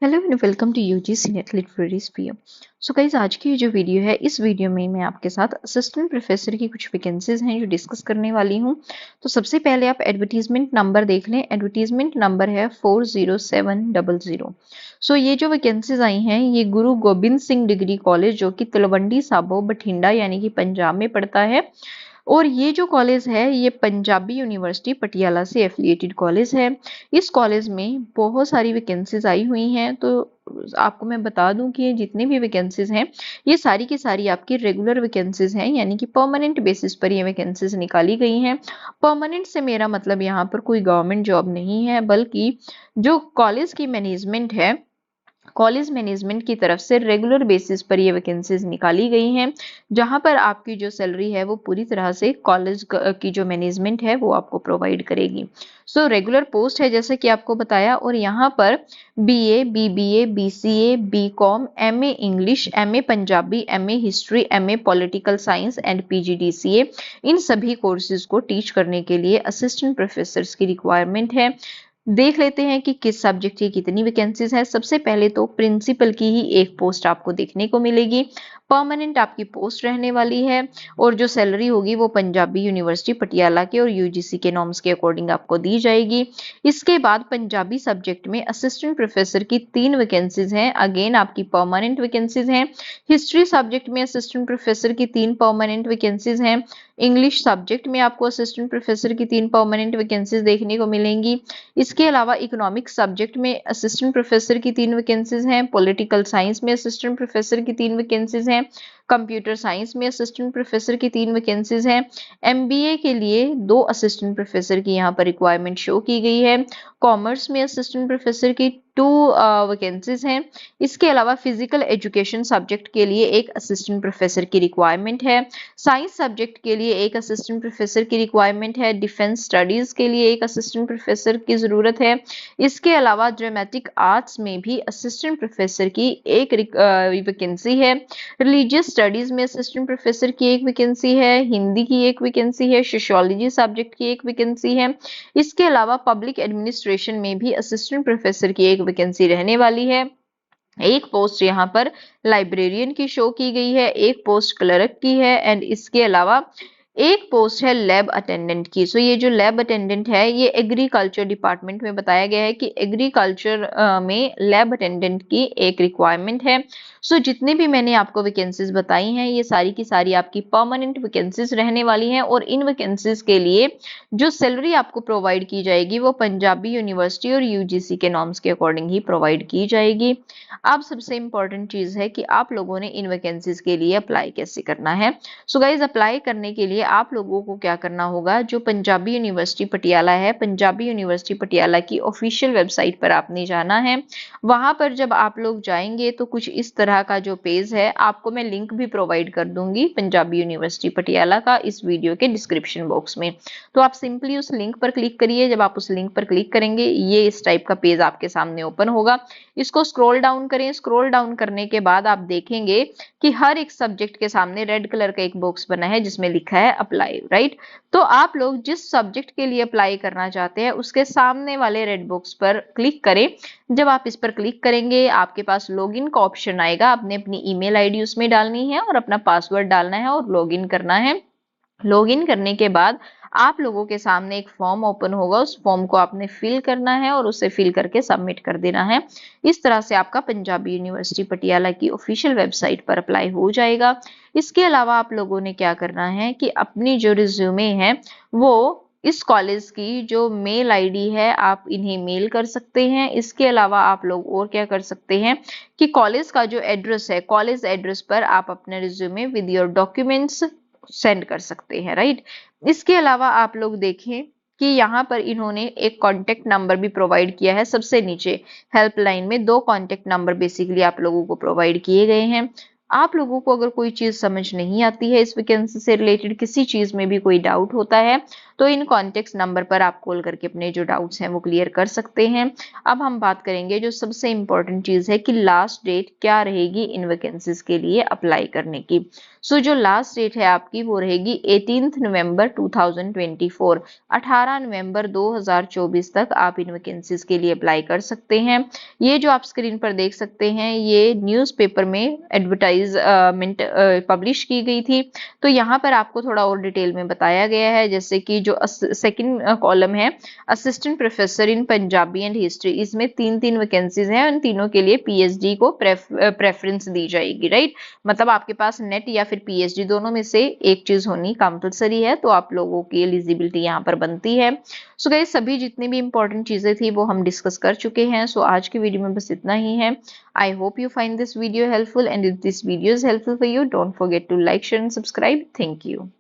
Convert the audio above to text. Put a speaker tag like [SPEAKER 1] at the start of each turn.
[SPEAKER 1] Hello and welcome to UGC net literary sphere. So guys, आज की जो video है, इस वीडियो में मैं आपके साथ असिस्टेंट प्रोफेसर की कुछ वैकेंसीज हैं जो डिस्कस करने वाली हूं। तो सबसे पहले आप एडवर्टीजमेंट नंबर देख लें। एडवर्टीजमेंट नंबर है 40700। सो ये जो वैकेंसीज आई हैं, ये गुरु गोबिंद सिंह डिग्री कॉलेज जो कि तलवंडी साबो बठिंडा यानी कि पंजाब में पड़ता है। और ये जो कॉलेज है, ये पंजाबी यूनिवर्सिटी पटियाला से एफिलिएटेड कॉलेज है। इस कॉलेज में बहुत सारी वैकेंसीज आई हुई हैं। तो आपको मैं बता दूं कि ये जितनी भी वैकेंसीज हैं, ये सारी की सारी आपकी रेगुलर वैकेंसीज हैं, यानी कि परमानेंट बेसिस पर ये वैकेंसीज निकाली गई हैं। परमानेंट से मेरा मतलब यहाँ पर कोई गवर्नमेंट जॉब नहीं है, बल्कि जो कॉलेज की मैनेजमेंट है, कॉलेज मैनेजमेंट की तरफ से रेगुलर बेसिस पर ये वैकेंसीज निकाली गई हैं, जहां पर आपकी जो सैलरी है वो पूरी तरह से कॉलेज की जो मैनेजमेंट है वो आपको प्रोवाइड करेगी। सो रेगुलर पोस्ट है जैसे कि आपको बताया, और यहाँ पर BA, BBA, BCA, BCom, MA English, MA Punjabi, MA history, MA political science and PGDCA, इन सभी कोर्सेज को टीच करने के लिए असिस्टेंट प्रोफेसर्स की रिक्वायरमेंट है। देख लेते हैं कि किस सब्जेक्ट की कितनी वैकेंसीज है। सबसे पहले तो प्रिंसिपल की ही एक पोस्ट आपको देखने को मिलेगी। परमानेंट आपकी पोस्ट रहने वाली है, और जो सैलरी होगी वो पंजाबी यूनिवर्सिटी पटियाला के और यूजीसी के नॉर्म्स के अकॉर्डिंग आपको दी जाएगी। इसके बाद पंजाबी सब्जेक्ट में असिस्टेंट प्रोफेसर की 3 वैकेंसीज हैं, अगेन आपकी परमानेंट वैकेंसीज हैं। हिस्ट्री सब्जेक्ट में असिस्टेंट प्रोफेसर की 3 परमानेंट वैकेंसीज हैं। इंग्लिश सब्जेक्ट में आपको असिस्टेंट प्रोफेसर की 3 परमानेंट वैकेंसीज देखने को मिलेंगी। इसके अलावा इकोनॉमिक्स सब्जेक्ट में असिस्टेंट प्रोफेसर की 3 वैकेंसीज हैं। पॉलिटिकल साइंस में असिस्टेंट प्रोफेसर की 3 वैकेंसीज हैं। कंप्यूटर साइंस में असिस्टेंट प्रोफेसर की 3 वैकेंसीज हैं। एमबीए के लिए 2 असिस्टेंट प्रोफेसर की यहाँ पर रिक्वायरमेंट शो की गई है। कॉमर्स में असिस्टेंट प्रोफेसर की 2 वैकेंसीज हैं। इसके अलावा फिजिकल एजुकेशन सब्जेक्ट के लिए एक असिस्टेंट प्रोफेसर की रिक्वायरमेंट है। साइंस सब्जेक्ट के लिए एक असिस्टेंट प्रोफेसर की रिक्वायरमेंट है। डिफेंस स्टडीज के लिए एक असिस्टेंट प्रोफेसर की जरूरत है। इसके अलावा ड्रामेटिक आर्ट्स में भी असिस्टेंट प्रोफेसर की एक वैकेंसी है। रिलीजियस स्टडीज में असिस्टेंट प्रोफेसर की एक वैकेंसी है। हिंदी की एक वैकेंसी है। सोशियोलॉजी सब्जेक्ट की एक वैकेंसी है। इसके अलावा पब्लिक एडमिनिस्ट्रेशन में भी असिस्टेंट प्रोफेसर की एक वैकेंसी रहने वाली है। एक पोस्ट यहाँ पर लाइब्रेरियन की शो की गई है, एक पोस्ट क्लर्क की है, एंड इसके अलावा एक पोस्ट है लैब अटेंडेंट की। सो ये जो लैब अटेंडेंट है, ये एग्रीकल्चर डिपार्टमेंट में बताया गया है कि एग्रीकल्चर में लैब अटेंडेंट की एक रिक्वायरमेंट है। सो जितने भी मैंने आपको वैकेंसीज बताई हैं, ये सारी की सारी आपकी परमानेंट वैकेंसीज रहने वाली हैं, और इन वैकेंसीज के लिए जो सैलरी आपको प्रोवाइड की जाएगी वो पंजाबी यूनिवर्सिटी और यूजीसी के नॉर्म्स के अकॉर्डिंग ही प्रोवाइड की जाएगी। अब सबसे इंपॉर्टेंट चीज है कि आप लोगों ने इन वैकेंसीज के लिए अप्लाई कैसे करना है। सो गाइज, अप्लाई करने के लिए आप लोगों को क्या करना होगा, जो पंजाबी यूनिवर्सिटी पटियाला है, पंजाबी यूनिवर्सिटी पटियाला की ऑफिशियल वेबसाइट पर आपने जाना है। वहां पर जब आप लोग जाएंगे तो कुछ इस तरह का जो पेज है, आपको मैं लिंक भी प्रोवाइड कर दूंगी पंजाबी यूनिवर्सिटी पटियाला का इस वीडियो के डिस्क्रिप्शन बॉक्स में। तो आप सिंपली उस लिंक पर क्लिक करिए। जब आप उस लिंक पर क्लिक करेंगे, ये इस टाइप का पेज आपके सामने ओपन होगा। इसको स्क्रॉल डाउन करें। स्क्रॉल डाउन करने के बाद आप देखेंगे कि हर एक सब्जेक्ट के सामने रेड कलर का एक बॉक्स बना है जिसमें लिखा है अप्लाई, राइट। तो आप लोग जिस सब्जेक्ट के लिए अप्लाई करना चाहते हैं, उसके सामने वाले रेड बॉक्स पर क्लिक करें। जब आप इस पर क्लिक करेंगे, आपके पास लॉगिन का ऑप्शन आएगा। आपने अपनी ईमेल आईडी उसमें डालनी है और अपना पासवर्ड डालना है और लॉगिन करना है। लॉगिन करने के बाद आप लोगों के सामने एक फॉर्म ओपन होगा। उस फॉर्म को आपने फिल करना है और उसे फिल करके सबमिट कर देना है। इस तरह से आपका पंजाबी यूनिवर्सिटी पटियाला की ऑफिशियल वेबसाइट पर अप्लाई हो जाएगा। इसके अलावा आप लोगों ने क्या करना है कि अपनी जो रिज्यूमे है, वो इस कॉलेज की जो मेल आईडी है, आप इन्हें मेल कर सकते हैं। इसके अलावा आप लोग और क्या कर सकते हैं कि कॉलेज का जो एड्रेस है, कॉलेज एड्रेस पर आप अपने resume with your documents send कर सकते हैं, राइट। इसके अलावा आप लोग देखें कि यहाँ पर इन्होंने एक कॉन्टेक्ट नंबर भी प्रोवाइड किया है। सबसे नीचे हेल्पलाइन में 2 कॉन्टेक्ट नंबर बेसिकली आप लोगों को प्रोवाइड किए गए हैं। आप लोगों को अगर कोई चीज़ समझ नहीं आती है, इस वैकेंसी से रिलेटेड किसी चीज़ में भी कोई डाउट होता है, तो इन कॉन्टेक्ट नंबर पर आप कॉल करके अपने जो डाउट्स हैं वो क्लियर कर सकते हैं। अब हम बात करेंगे जो सबसे इम्पोर्टेंट चीज़ है कि लास्ट डेट क्या रहेगी इन वैकेंसीज के लिए अप्लाई करने की। सो जो लास्ट डेट है आपकी वो रहेगी 18 नवंबर 2024, 18 नवंबर 2024 तक आप इन वैकेंसीज के लिए अप्लाई कर सकते हैं। ये जो आप स्क्रीन पर देख सकते हैं ये न्यूज़पेपर में एडवर्टाइजमेंट पब्लिश की गई थी। तो यहाँ पर आपको थोड़ा और डिटेल में बताया गया है, जैसे कि जो सेकंड कॉलम है assistant professor in Punjabi and history, इसमें तीन वैकेंसीज हैं, उन तीनों के लिए पीएचडी को प्रेफरेंस दी जाएगी, राइट। मतलब आपके पास नेट या फिर पीएचडी दोनों में से एक चीज होनी कंपलसरी है, तो आप लोगों की एलिजिबिलिटी यहाँ पर बनती है। सो गाइस सभी जितनी भी इंपॉर्टेंट चीजें थी वो हम डिस्कस कर चुके हैं। सो आज की वीडियो में बस इतना ही है। I hope you find this video helpful, and if this video is helpful for you, don't forget to like, share and subscribe. Thank you.